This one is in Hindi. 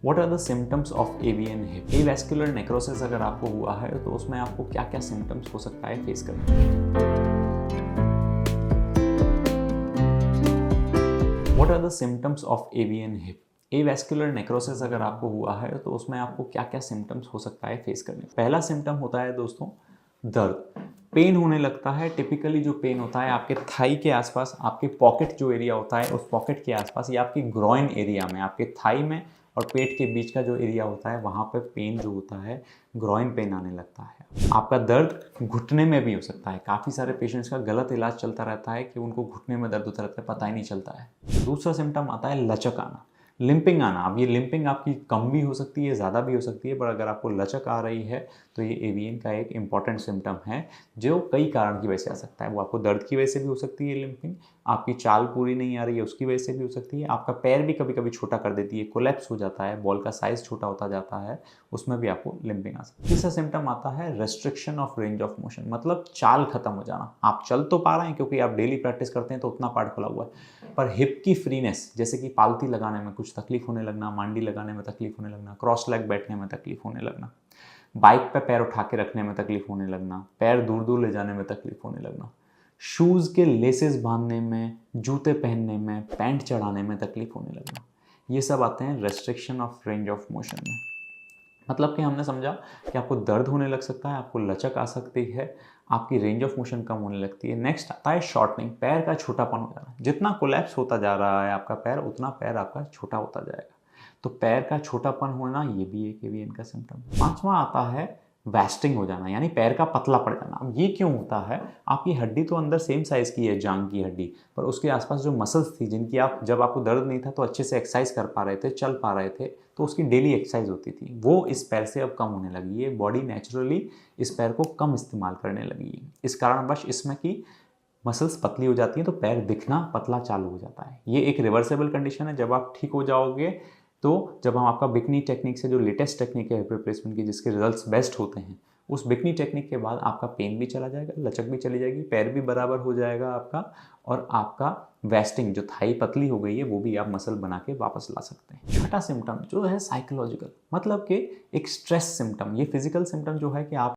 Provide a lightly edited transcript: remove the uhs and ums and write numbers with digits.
What are the symptoms of AVN hip? Avascular necrosis अगर आपको हुआ है तो उसमें आपको क्या क्या सिम्टम्स हो सकता है फेस करने। What are the symptoms of AVN hip? Avascular necrosis अगर आपको हुआ है तो उसमें आपको क्या क्या सिम्टम्स हो सकता है फेस करने। पहला सिम्टम होता है दोस्तों दर्द, पेन होने लगता है। टिपिकली जो पेन होता है आपके थाई के आसपास, आपके पॉकेट जो एरिया होता है उस पॉकेट के आसपास या आपकी ग्रॉइन एरिया में, आपके थाई में और पेट के बीच का जो एरिया होता है वहाँ पर पेन जो होता है, ग्रॉइन पेन आने लगता है। आपका दर्द घुटने में भी हो सकता है। काफ़ी सारे पेशेंट्स का गलत इलाज चलता रहता है कि उनको घुटने में दर्द होता रहता है, पता ही नहीं चलता है। दूसरा सिम्टम आता है लचक आना, लिंपिंग आना। अब ये लिंपिंग आपकी कम भी हो सकती है, ज़्यादा भी हो सकती है, पर अगर आपको लचक आ रही है तो ये एवीएन का एक इंपॉर्टेंट सिम्टम है जो कई कारण की वजह से आ सकता है। वो आपको दर्द की वजह से भी हो सकती है लिंपिंग, आपकी चाल पूरी नहीं आ रही है उसकी वजह से भी हो सकती है, आपका पैर भी कभी कभी छोटा कर देती है, कोलैप्स हो जाता है, बॉल का साइज छोटा होता जाता है, उसमें भी आपको लिंपिंग आ सकती है। तीसरा सिम्टम आता है restriction of range of motion, मतलब चाल खत्म हो जाना। आप चल तो पा रहे हैं क्योंकि आप डेली प्रैक्टिस करते हैं तो उतना पार्ट खुला हुआ है, पर हिप की फ्रीनेस, जैसे कि पालती लगाने में कुछ तकलीफ होने लगना, मांडी लगाने में तकलीफ होने लगना, क्रॉस लेग बैठने में तकलीफ होने लगना, बाइक पे पैर उठा के रखने में तकलीफ होने लगना, पैर दूर दूर ले जाने में तकलीफ होने लगना, शूज़ के लेसेस बांधने में, जूते पहनने में, पैंट चढ़ाने में तकलीफ होने लगना, ये सब आते हैं restriction of range of motion में। मतलब कि हमने समझा कि आपको दर्द होने लग सकता है, आपको लचक आ सकती है, आपकी रेंज ऑफ मोशन कम होने लगती है। नेक्स्ट आता है शॉर्टनिंग, पैर का छोटापन हो जाना। जितना कोलैप्स होता जा रहा है आपका पैर, उतना पैर आपका छोटा होता जाएगा। तो पैर का छोटापन होना ये भी एक एवीएन का सिम्टम। पांचवा आता है वेस्टिंग हो जाना, यानी पैर का पतला पड़ जाना। अब ये क्यों होता है? आपकी हड्डी तो अंदर सेम साइज़ की है, जांग की हड्डी, पर उसके आसपास जो मसल्स थी जिनकी आप, जब आपको दर्द नहीं था तो अच्छे से एक्सरसाइज कर पा रहे थे, चल पा रहे थे, तो उसकी डेली एक्सरसाइज होती थी, वो इस पैर से अब कम होने लगी है। बॉडी नेचुरली इस पैर को कम इस्तेमाल करने लगी है। इस कारणवश इसमें की मसल्स पतली हो जाती हैं तो पैर दिखना पतला चालू हो जाता है। ये एक रिवर्सेबल कंडीशन है। जब आप ठीक हो जाओगे तो जब हम आपका बिकनी टेक्निक से, जो लेटेस्ट टेक्निक है हिप रिप्लेसमेंट की, जिसके रिजल्ट्स बेस्ट होते हैं, उस बिकनी टेक्निक के बाद आपका पेन भी चला जाएगा, लचक भी चली जाएगी, पैर भी बराबर हो जाएगा आपका, और आपका वेस्टिंग, जो थाई पतली हो गई है, वो भी आप मसल बना के वापस ला सकते हैं। छठा सिम्टम जो है साइकोलॉजिकल, मतलब कि एक स्ट्रेस सिम्टम। ये फिजिकल सिम्टम जो है कि आप